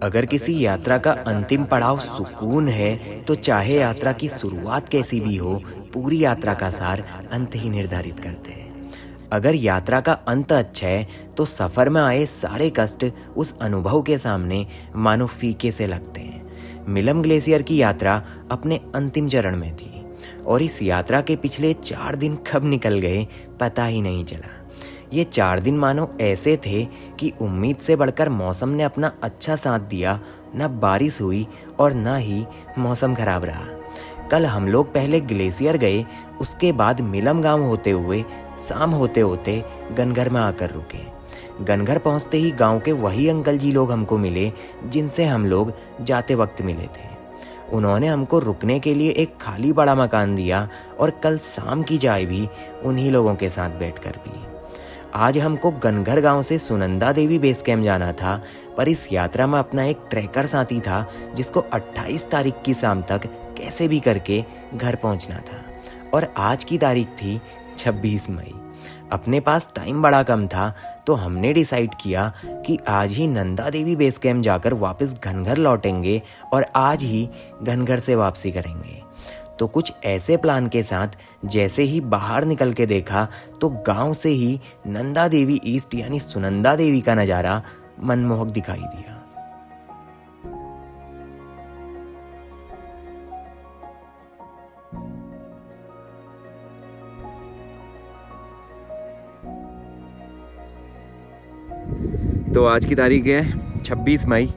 अगर किसी यात्रा का अंतिम पड़ाव सुकून है, तो चाहे यात्रा की शुरुआत कैसी भी हो, पूरी यात्रा का सार अंत ही निर्धारित करते हैं। अगर यात्रा का अंत अच्छा है, तो सफ़र में आए सारे कष्ट उस अनुभव के सामने मानो फीके से लगते हैं। मिलम ग्लेशियर की यात्रा अपने अंतिम चरण में थी और इस यात्रा के पिछले 4 दिन कब निकल गए पता ही नहीं चला। ये 4 दिन मानो ऐसे थे कि उम्मीद से बढ़कर मौसम ने अपना अच्छा साथ दिया। न बारिश हुई और न ही मौसम खराब रहा। कल हम लोग पहले ग्लेशियर गए, उसके बाद मिलम गांव होते हुए शाम होते होते गनगर में आकर रुके। गनगर पहुंचते ही गांव के वही अंकल जी लोग हमको मिले जिनसे हम लोग जाते वक्त मिले थे। उन्होंने हमको रुकने के लिए एक खाली बड़ा मकान दिया और कल शाम की चाय भी उन्हीं लोगों के साथ बैठकर पी। आज हमको गनगर गांव से सुनंदा देवी बेस कैंप जाना था, पर इस यात्रा में अपना एक ट्रैकर साथी था जिसको 28 तारीख की शाम तक कैसे भी करके घर पहुंचना था और आज की तारीख थी 26 मई। अपने पास टाइम बड़ा कम था, तो हमने डिसाइड किया कि आज ही नंदा देवी बेस कैंप जाकर वापस घनघर लौटेंगे और आज ही घनघर से वापसी करेंगे। तो कुछ ऐसे प्लान के साथ जैसे ही बाहर निकल के देखा तो गांव से ही नंदा देवी ईस्ट यानी सुनंदा देवी का नज़ारा मनमोहक दिखाई दिया। तो आज की तारीख है 26 मई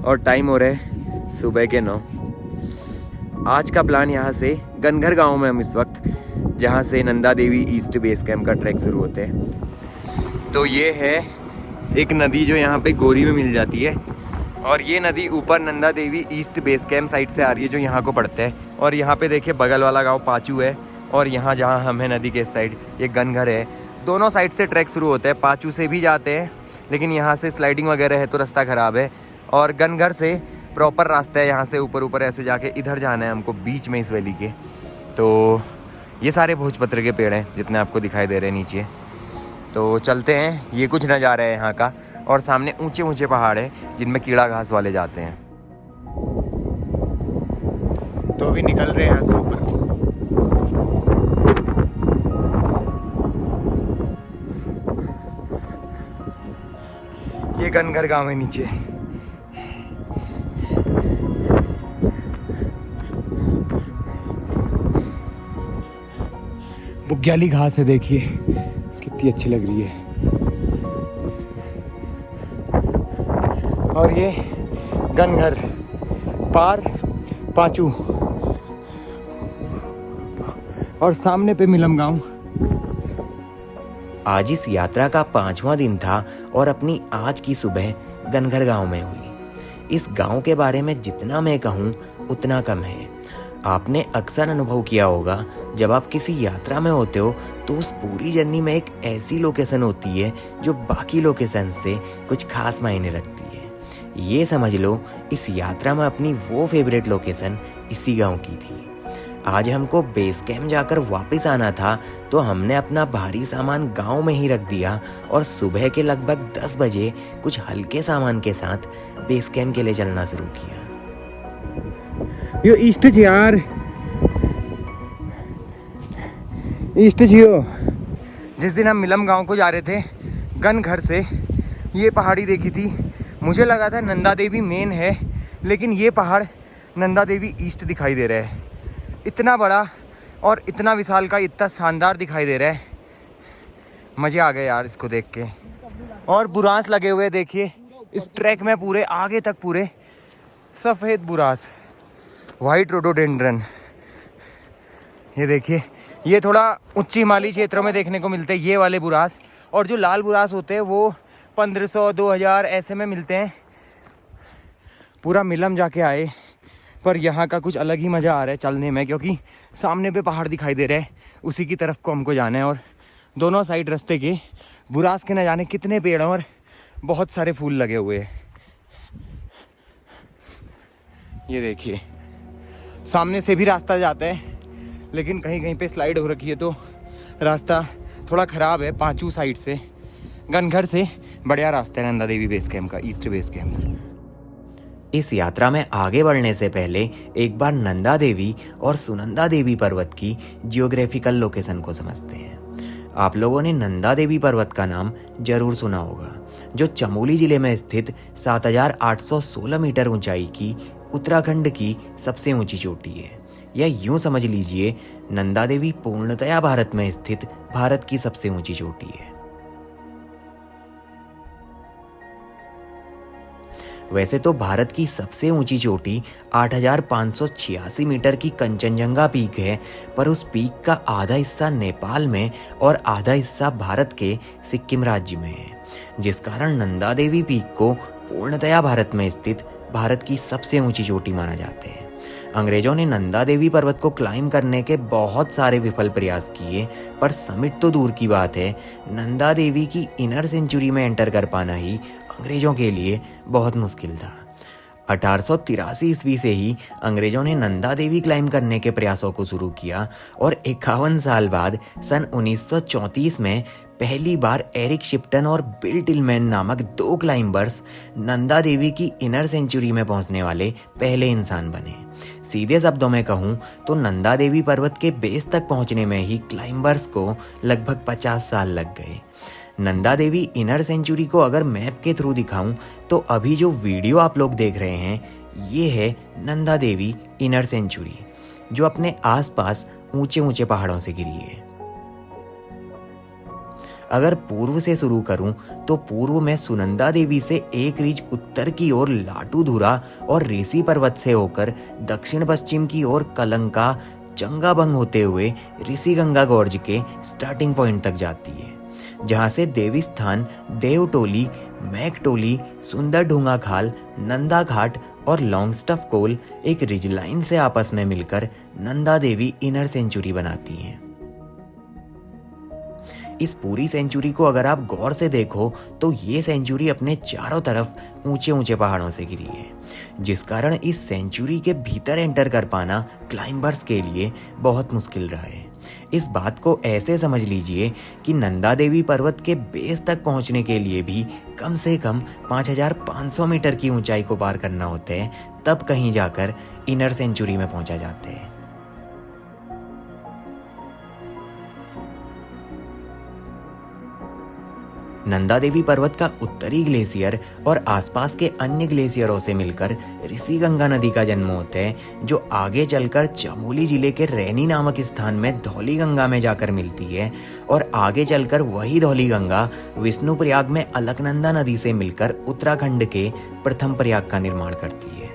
और टाइम हो रहा है सुबह के 9। आज का प्लान यहाँ से गनघर गांव में हम इस वक्त, जहाँ से Nanda Devi east base camp का ट्रैक शुरू होते हैं। तो ये है एक नदी जो यहाँ पे गोरी में मिल जाती है और ये नदी ऊपर Nanda Devi east base camp side से आ रही है जो यहाँ को पड़ता है। और यहाँ पे देखिए बगल वाला गाँव पाचू है और यहाँ जहाँ हम हैं नदी के इस साइड ये गनघर है। दोनों साइड से ट्रैक शुरू होते हैं, पाचू से भी जाते हैं लेकिन यहाँ से स्लाइडिंग वगैरह है तो रास्ता ख़राब है, और गनघर से प्रॉपर रास्ता है। यहाँ से ऊपर ऊपर ऐसे जाके इधर जाना है हमको बीच में इस वैली के। तो ये सारे भोजपत्र के पेड़ हैं जितने आपको दिखाई दे रहे हैं नीचे। तो चलते हैं, ये कुछ नज़ारा है यहाँ का। और सामने ऊंचे ऊंचे पहाड़ है जिनमें कीड़ा घास वाले जाते हैं। तो अभी निकल रहे हैं यहाँ से ऊपर। ये गनघर गांव है नीचे। बुग्याली घास है, देखिए कितनी अच्छी लग रही है। और ये गनघर पार पाचू और सामने पे मिलम गांव। आज इस यात्रा का 5वां दिन था और अपनी आज की सुबह गनघर गांव में हुई। इस गांव के बारे में जितना मैं कहूँ उतना कम है। आपने अक्सर अनुभव किया होगा, जब आप किसी यात्रा में होते हो तो उस पूरी जर्नी में एक ऐसी लोकेशन होती है जो बाकी लोकेशन से कुछ खास मायने रखती है। ये समझ लो इस यात्रा में अपनी वो फेवरेट लोकेशन इसी गांव की थी। आज हमको बेस कैंप जाकर वापस आना था, तो हमने अपना भारी सामान गांव में ही रख दिया और सुबह के लगभग 10 बजे कुछ हल्के सामान के साथ बेस कैंप के लिए चलना शुरू किया। यो ईस्ट यार, ईस्ट जियो। जिस दिन हम मिलम गांव को जा रहे थे गनघर से, ये पहाड़ी देखी थी, मुझे लगा था नंदा देवी मेन है, लेकिन ये पहाड़ नंदा देवी ईस्ट दिखाई दे रहा है। इतना बड़ा और इतना विशाल का, इतना शानदार दिखाई दे रहा है। मज़े आ गए यार इसको देख के। और बुरांस लगे हुए देखिए इस ट्रैक में, पूरे आगे तक पूरे सफ़ेद बुरांस, वाइट रोडोडेंड्रन। ये देखिए, ये थोड़ा उच्च हिमालयी क्षेत्रों में देखने को मिलते हैं ये वाले बुरांस, और जो लाल बुरांस होते हैं वो 1500-2000 ऐसे में मिलते हैं। पूरा मिलम जाके आए, पर यहाँ का कुछ अलग ही मज़ा आ रहा है चलने में, क्योंकि सामने पे पहाड़ दिखाई दे रहे हैं, उसी की तरफ को हमको जाना है। और दोनों साइड रास्ते के बुरांस के न जाने कितने पेड़ हैं और बहुत सारे फूल लगे हुए हैं। ये देखिए सामने से भी रास्ता जाता है, लेकिन कहीं कहीं पे स्लाइड हो रखी है तो रास्ता थोड़ा ख़राब है। पांचू साइड से गनघर से बढ़िया रास्ता है नंदा देवी बेस कैंप का, ईस्ट बेस कैंप। इस यात्रा में आगे बढ़ने से पहले एक बार नंदा देवी और सुनंदा देवी पर्वत की जियोग्राफिकल लोकेशन को समझते हैं। आप लोगों ने नंदा देवी पर्वत का नाम जरूर सुना होगा, जो चमोली जिले में स्थित 7,816 मीटर ऊंचाई की उत्तराखंड की सबसे ऊंची चोटी है। या यूं समझ लीजिए, नंदा देवी पूर्णतया भारत में स्थित भारत की सबसे ऊंची चोटी है। वैसे तो भारत की सबसे ऊंची चोटी 8,586 मीटर की कंचनजंगा पीक है, पर उस पीक का आधा हिस्सा नेपाल में और आधा हिस्सा भारत के सिक्किम राज्य में है, जिस कारण नंदा देवी पीक को पूर्णतया भारत में स्थित भारत की सबसे ऊंची चोटी माना जाता है। अंग्रेजों ने नंदा देवी पर्वत को क्लाइम करने के बहुत सारे विफल प्रयास किए, पर समिट तो दूर की बात है, नंदा देवी की इनर सेंचुरी में एंटर कर पाना ही अंग्रेजों के लिए बहुत मुश्किल था। 1883 ईस्वी से ही अंग्रेजों ने नंदा देवी क्लाइम करने के प्रयासों को शुरू किया और 51 साल बाद सन 1934 में पहली बार एरिक शिप्टन और बिल टिलमैन नामक 2 क्लाइंबर्स नंदा देवी की इनर सेंचुरी में पहुंचने वाले पहले इंसान बने। सीधे शब्दों में कहूं तो नंदा देवी पर्वत के बेस तक पहुंचने में ही क्लाइंबर्स को लगभग 50 साल लग गए। नंदा देवी इनर सेंचुरी को अगर मैप के थ्रू दिखाऊं तो अभी जो वीडियो आप लोग देख रहे हैं ये है नंदा देवी इनर सेंचुरी, जो अपने आसपास ऊंचे ऊंचे पहाड़ों से घिरी है। अगर पूर्व से शुरू करूं तो पूर्व में सुनंदा देवी से एक रीच उत्तर की ओर लाटूधुरा और ऋषि पर्वत से होकर दक्षिण पश्चिम की ओर कलंका चंगाबंग होते हुए ऋषि गंगा गॉर्ज के स्टार्टिंग पॉइंट तक जाती है, जहां से देवीस्थान, देवटोली, मैकटोली, सुंदर ढूंगा खाल, नंदा घाट और लॉन्गस्टफ कोल एक रिजलाइन से आपस में मिलकर नंदा देवी इनर सेंचुरी बनाती हैं। इस पूरी सेंचुरी को अगर आप गौर से देखो तो ये सेंचुरी अपने चारों तरफ ऊंचे ऊंचे पहाड़ों से घिरी है, जिस कारण इस सेंचुरी के भीतर एंटर कर पाना क्लाइंबर्स के लिए बहुत मुश्किल रहा है। इस बात को ऐसे समझ लीजिए कि नंदा देवी पर्वत के बेस तक पहुंचने के लिए भी कम से कम 5,500 मीटर की ऊंचाई को पार करना होता है, तब कहीं जाकर इनर सेंचुरी में पहुंचा जाता है। नंदा देवी पर्वत का उत्तरी ग्लेशियर और आसपास के अन्य ग्लेशियरों से मिलकर ऋषि गंगा नदी का जन्म होता है, जो आगे चलकर चमोली जिले के रैनी नामक स्थान में धौली गंगा में जाकर मिलती है और आगे चलकर वही धौली गंगा विष्णुप्रयाग में अलकनंदा नदी से मिलकर उत्तराखंड के प्रथम प्रयाग का निर्माण करती है।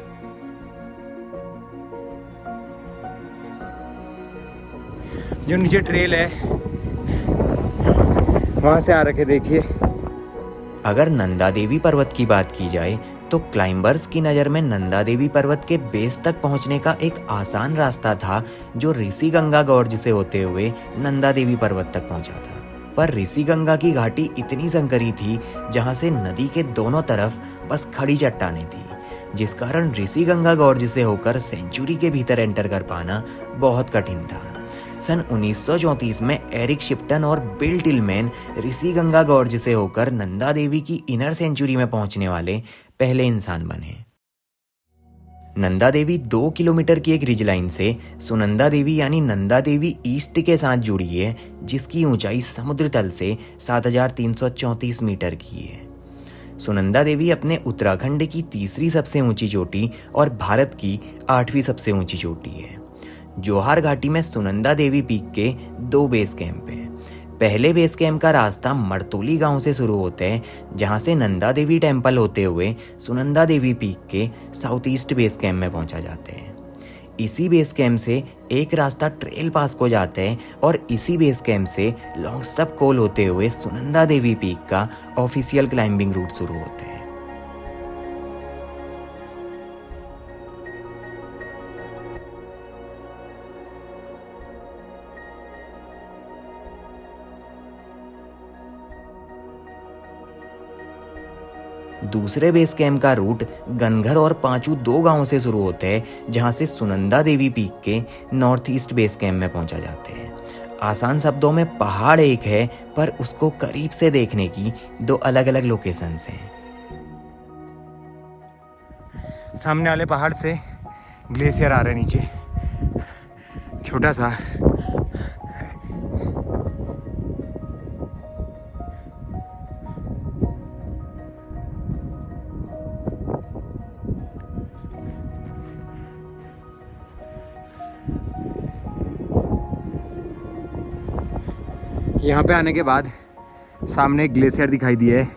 जो नीचे ट्रेल है वहां से आ रखे देखिए। अगर नंदा देवी पर्वत की बात की जाए तो क्लाइंबर्स की नज़र में नंदा देवी पर्वत के बेस तक पहुंचने का एक आसान रास्ता था, जो ऋषि गंगा गॉर्ज से होते हुए नंदा देवी पर्वत तक पहुंचा था। पर ऋषि गंगा की घाटी इतनी संकरी थी जहां से नदी के दोनों तरफ बस खड़ी चट्टानें थी, जिस कारण ऋषि गंगा गॉर्ज से होकर सेंचुरी के भीतर एंटर कर पाना बहुत कठिन था। सन 1934 में एरिक शिप्टन और bill Tilman Rishi Ganga gorge से होकर नंदा देवी की इनर सेंचुरी में पहुंचने वाले पहले इंसान बने। नंदा देवी 2 किलोमीटर की एक रिजलाइन से सुनंदा देवी यानी नंदा देवी ईस्ट के साथ जुड़ी है, जिसकी ऊंचाई समुद्र तल से 7,334 मीटर की है। सुनंदा देवी अपने उत्तराखंड की तीसरी सबसे ऊंची चोटी और भारत की 8वीं सबसे ऊंची चोटी है। जोहार घाटी में सुनंदा देवी पीक के 2 बेस कैंप हैं। पहले बेस कैंप का रास्ता मरतोली गांव से शुरू होता है, जहां से नंदा देवी टेम्पल होते हुए सुनंदा देवी पीक के साउथ ईस्ट बेस कैंप में पहुंचा जाते हैं। इसी बेस कैंप से एक रास्ता ट्रेल पास को जाता है और इसी बेस कैंप से लॉन्गस्टफ कोल होते हुए सुनंदा देवी पीक का ऑफिशियल क्लाइंबिंग रूट शुरू होता है। दूसरे बेस कैंप का रूट गनघर और पांचू 2 गांवों से शुरू होते हैं, जहां से सुनंदा देवी पीक के नॉर्थ ईस्ट बेस कैंप में पहुंचा जाते हैं। आसान शब्दों में पहाड़ एक है, पर उसको करीब से देखने की 2 अलग अलग लोकेशंस हैं। सामने वाले पहाड़ से ग्लेशियर आ रहा है नीचे, छोटा सा। यहाँ पे आने के बाद सामने एक ग्लेशियर दिखाई दिया है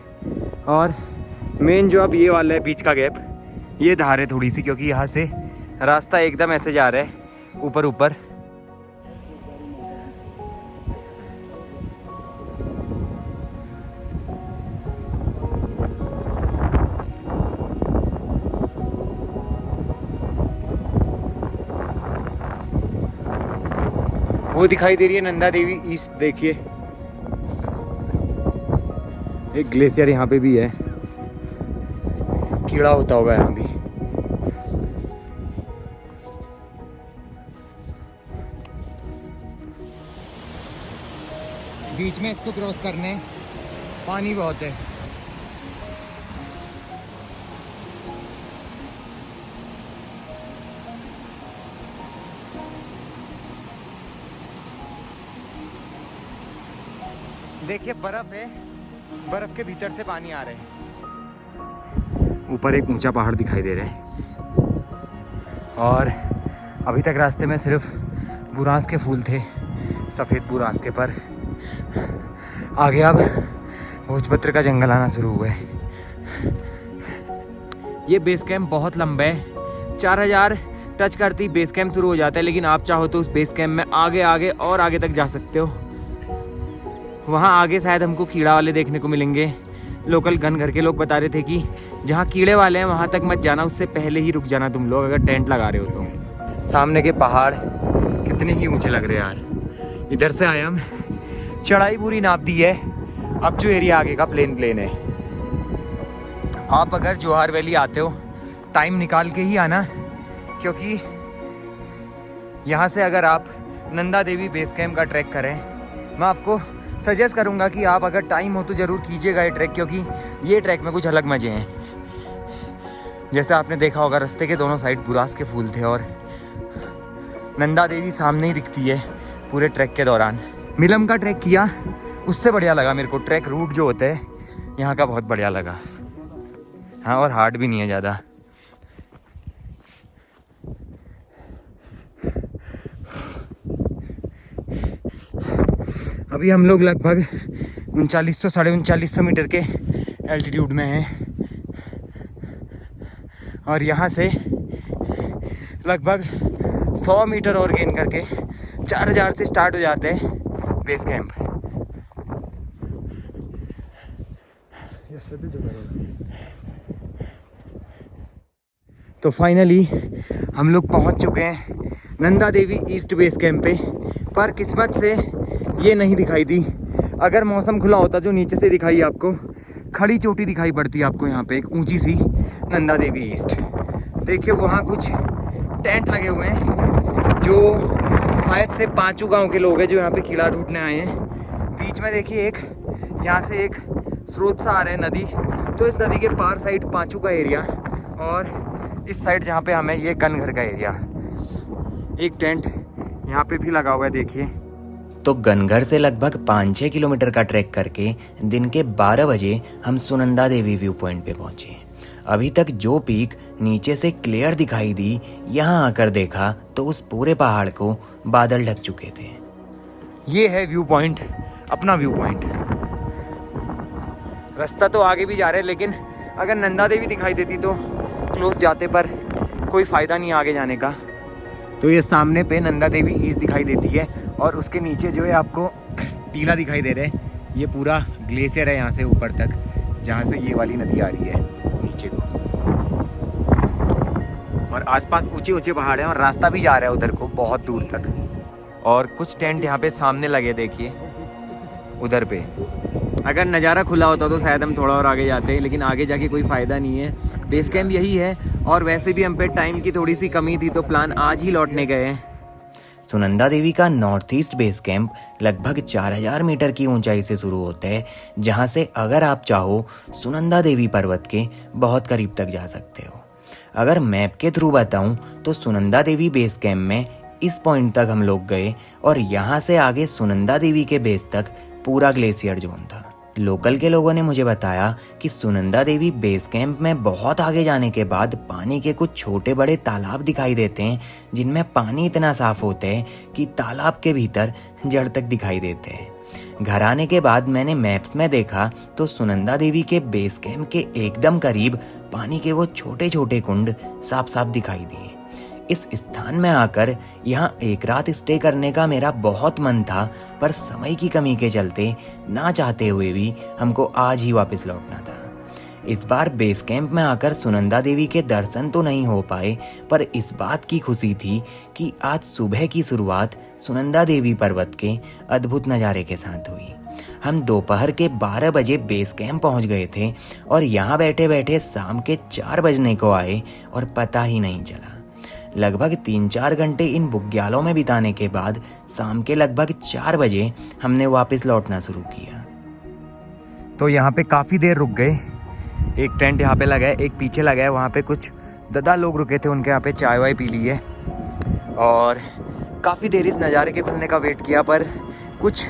और मेन जो अब ये वाला है बीच का गैप, ये धार है थोड़ी सी, क्योंकि यहाँ से रास्ता एकदम ऐसे जा रहा है ऊपर ऊपर। वो दिखाई दे रही है नंदा देवी ईस्ट, देखिए एक ग्लेशियर यहाँ पे भी है, कीड़ा होता होगा यहाँ भी। बीच में इसको क्रॉस करने पानी बहुत है। देखिए बर्फ है, बर्फ के भीतर से पानी आ रहा है। ऊपर एक ऊंचा पहाड़ दिखाई दे रहा है और अभी तक रास्ते में सिर्फ बुरांस के फूल थे, सफ़ेद बुरांस के। पर आगे अब भोजपत्र का जंगल आना शुरू हुआ है। ये बेस कैंप बहुत लंबा है, 4000 टच करती बेस कैंप शुरू हो जाता है, लेकिन आप चाहो तो उस बेस कैंप में आगे आगे और आगे तक जा सकते हो। वहाँ आगे शायद हमको कीड़ा वाले देखने को मिलेंगे। लोकल घन घर के लोग बता रहे थे कि जहाँ कीड़े वाले हैं वहाँ तक मत जाना, उससे पहले ही रुक जाना तुम लोग, अगर टेंट लगा रहे हो तो। सामने के पहाड़ कितने ही ऊंचे लग रहे हैं यार। इधर से आया हम, चढ़ाई पूरी नाप दी है। अब जो एरिया आगे का प्लेन है। आप अगर जोहार वैली आते हो टाइम निकाल के ही आना, क्योंकि यहाँ से अगर आप नंदा देवी बेस कैंप का ट्रैक करें, मैं आपको सजेस्ट करूंगा कि आप अगर टाइम हो तो ज़रूर कीजिएगा ये ट्रैक, क्योंकि ये ट्रैक में कुछ अलग मज़े हैं। जैसे आपने देखा होगा रास्ते के दोनों साइड बुरास के फूल थे और नंदा देवी सामने ही दिखती है पूरे ट्रैक के दौरान। मिलम का ट्रैक किया, उससे बढ़िया लगा मेरे को। ट्रैक रूट जो होता है यहाँ का बहुत बढ़िया लगा। हाँ, और हार्ड भी नहीं है ज़्यादा। अभी हम लोग लगभग 3900 साढ़े 3900 मीटर के एल्टीट्यूड में हैं और यहाँ से लगभग 100 मीटर और गेन करके 4000 से स्टार्ट हो जाते हैं बेस कैंप। तो फाइनली हम लोग पहुँच चुके हैं Nanda Devi east base camp पे। पर किस्मत से ये नहीं दिखाई दी। अगर मौसम खुला होता जो नीचे से दिखाई आपको, खड़ी चोटी दिखाई पड़ती आपको यहाँ पे, एक ऊंची सी नंदा देवी ईस्ट। देखिए वहाँ कुछ टेंट लगे हुए हैं जो शायद से पांचू गांव के लोग हैं जो यहाँ पे कीड़ा ढूंढने आए हैं। बीच में देखिए एक यहाँ से एक स्रोत सा आ रहा है नदी, तो इस नदी के पार साइड पांचू का एरिया और इस साइड जहाँ पे हमें ये गन घर का एरिया। एक टेंट यहाँ पे भी लगा हुआ है देखिए। तो गनघर से लगभग 5-6 किलोमीटर का ट्रैक करके दिन के 12 बजे हम सुनंदा देवी व्यू पॉइंट पे पहुंचे। अभी तक जो पीक नीचे से क्लियर दिखाई दी, यहाँ आकर देखा तो उस पूरे पहाड़ को बादल ढक चुके थे। ये है व्यू पॉइंट, अपना व्यू पॉइंट। रास्ता तो आगे भी जा रहा है, लेकिन अगर नंदा देवी दिखाई देती तो क्लोज जाते, पर कोई फ़ायदा नहीं आगे जाने का। तो ये सामने पे नंदा देवी ईस्ट दिखाई देती है और उसके नीचे जो है आपको टीला दिखाई दे रहा है, ये पूरा ग्लेशियर है यहाँ से ऊपर तक, जहाँ से ये वाली नदी आ रही है नीचे को। और आसपास ऊंचे ऊंचे पहाड़ हैं और रास्ता भी जा रहा है उधर को बहुत दूर तक। और कुछ टेंट यहाँ पे सामने लगे देखिए उधर पे। अगर नज़ारा खुला होता तो शायद हम थोड़ा और आगे जाते, लेकिन आगे जाके कोई फ़ायदा नहीं है। बेस कैंप यही है और वैसे भी हम पे टाइम की थोड़ी सी कमी थी, तो प्लान आज ही लौटने गए हैं। सुनंदा देवी का नॉर्थ ईस्ट बेस कैंप लगभग 4000 मीटर की ऊंचाई से शुरू होता है, जहां से अगर आप चाहो सुनंदा देवी पर्वत के बहुत करीब तक जा सकते हो। अगर मैप के थ्रू बताऊं तो सुनंदा देवी बेस कैंप में इस पॉइंट तक हम लोग गए और यहाँ से आगे सुनंदा देवी के बेस तक पूरा ग्लेशियर जोन था। लोकल के लोगों ने मुझे बताया कि सुनंदा देवी बेस कैंप में बहुत आगे जाने के बाद पानी के कुछ छोटे बड़े तालाब दिखाई देते हैं, जिनमें पानी इतना साफ होता है कि तालाब के भीतर जड़ तक दिखाई देते हैं। घर आने के बाद मैंने मैप्स में देखा तो सुनंदा देवी के बेस कैंप के एकदम करीब पानी के वो छोटे छोटे कुंड साफ साफ दिखाई दिए। इस स्थान में आकर यहाँ एक रात स्टे करने का मेरा बहुत मन था, पर समय की कमी के चलते ना चाहते हुए भी हमको आज ही वापस लौटना था। इस बार बेस कैंप में आकर सुनंदा देवी के दर्शन तो नहीं हो पाए, पर इस बात की खुशी थी कि आज सुबह की शुरुआत सुनंदा देवी पर्वत के अद्भुत नज़ारे के साथ हुई। हम दोपहर के 12 बजे बेस कैंप पहुंच गए थे और यहाँ बैठे बैठे शाम के 4 बजने को आए और पता ही नहीं चला। लगभग 3-4 घंटे इन बुग्यालों में बिताने के बाद शाम के लगभग 4 बजे हमने वापस लौटना शुरू किया। तो यहाँ पे काफ़ी देर रुक गए। एक टेंट यहाँ पे लगा है, एक पीछे लगा है, वहाँ पे कुछ दादा लोग रुके थे, उनके यहाँ पे चाय वाय पी ली है और काफ़ी देर इस नज़ारे के खुलने का वेट किया, पर कुछ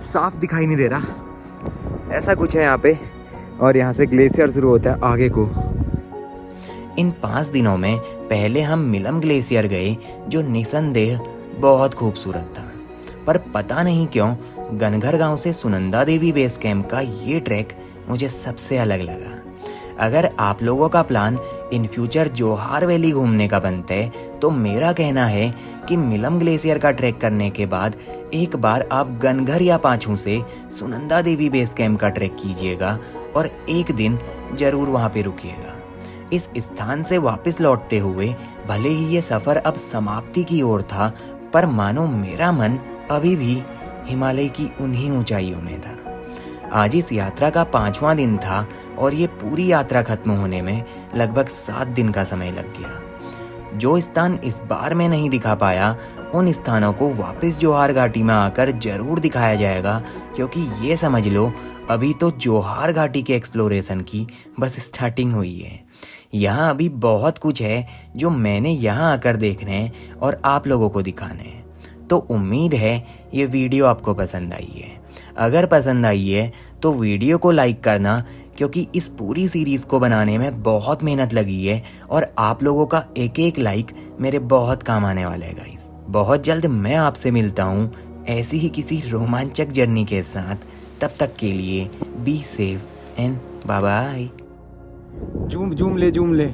साफ दिखाई नहीं दे रहा। ऐसा कुछ है यहाँ पे और यहाँ से ग्लेशियर शुरू होता है आगे को। इन 5 दिनों में पहले हम मिलम ग्लेशियर गए, जो निसंदेह बहुत खूबसूरत था, पर पता नहीं क्यों गनघर गांव से सुनंदा देवी बेस कैंप का ये ट्रैक मुझे सबसे अलग लगा। अगर आप लोगों का प्लान इन फ्यूचर जोहार वैली घूमने का बनता है तो मेरा कहना है कि मिलम ग्लेशियर का ट्रैक करने के बाद एक बार आप गनघर या पाछू से सुनंदा देवी बेस कैंप का ट्रैक कीजिएगा और एक दिन जरूर वहाँ पे रुकिएगा। इस स्थान से वापस लौटते हुए भले ही ये सफ़र अब समाप्ति की ओर था, पर मानो मेरा मन अभी भी हिमालय की उन्हीं ऊंचाइयों में था। आज इस यात्रा का 5वां दिन था और ये पूरी यात्रा खत्म होने में लगभग 7 दिन का समय लग गया। जो स्थान इस बार में नहीं दिखा पाया, उन स्थानों को वापस जोहार घाटी में आकर जरूर दिखाया जाएगा, क्योंकि ये समझ लो अभी तो जोहार घाटी के एक्सप्लोरेशन की बस स्टार्टिंग हुई है। यहाँ अभी बहुत कुछ है जो मैंने यहाँ आकर देखने हैं और आप लोगों को दिखाने हैं। तो उम्मीद है ये वीडियो आपको पसंद आई है। अगर पसंद आई है तो वीडियो को लाइक करना, क्योंकि इस पूरी सीरीज़ को बनाने में बहुत मेहनत लगी है और आप लोगों का एक एक लाइक मेरे बहुत काम आने वाला है गाइस। बहुत जल्द मैं आपसे मिलता हूँ ऐसी ही किसी रोमांचक जर्नी के साथ। तब तक के लिए be safe and bye bye. Zoom ले।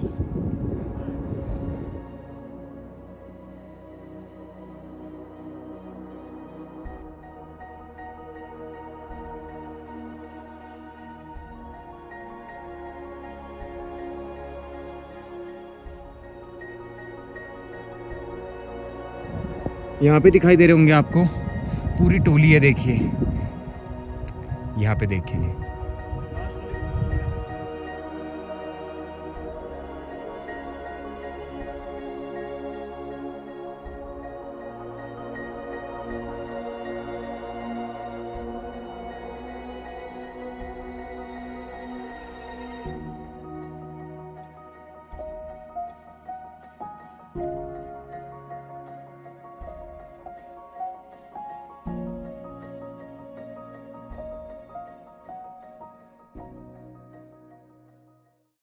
यहाँ पे दिखाई दे रहे होंगे आपको, पूरी टोली है, देखिए यहाँ पे देखिए।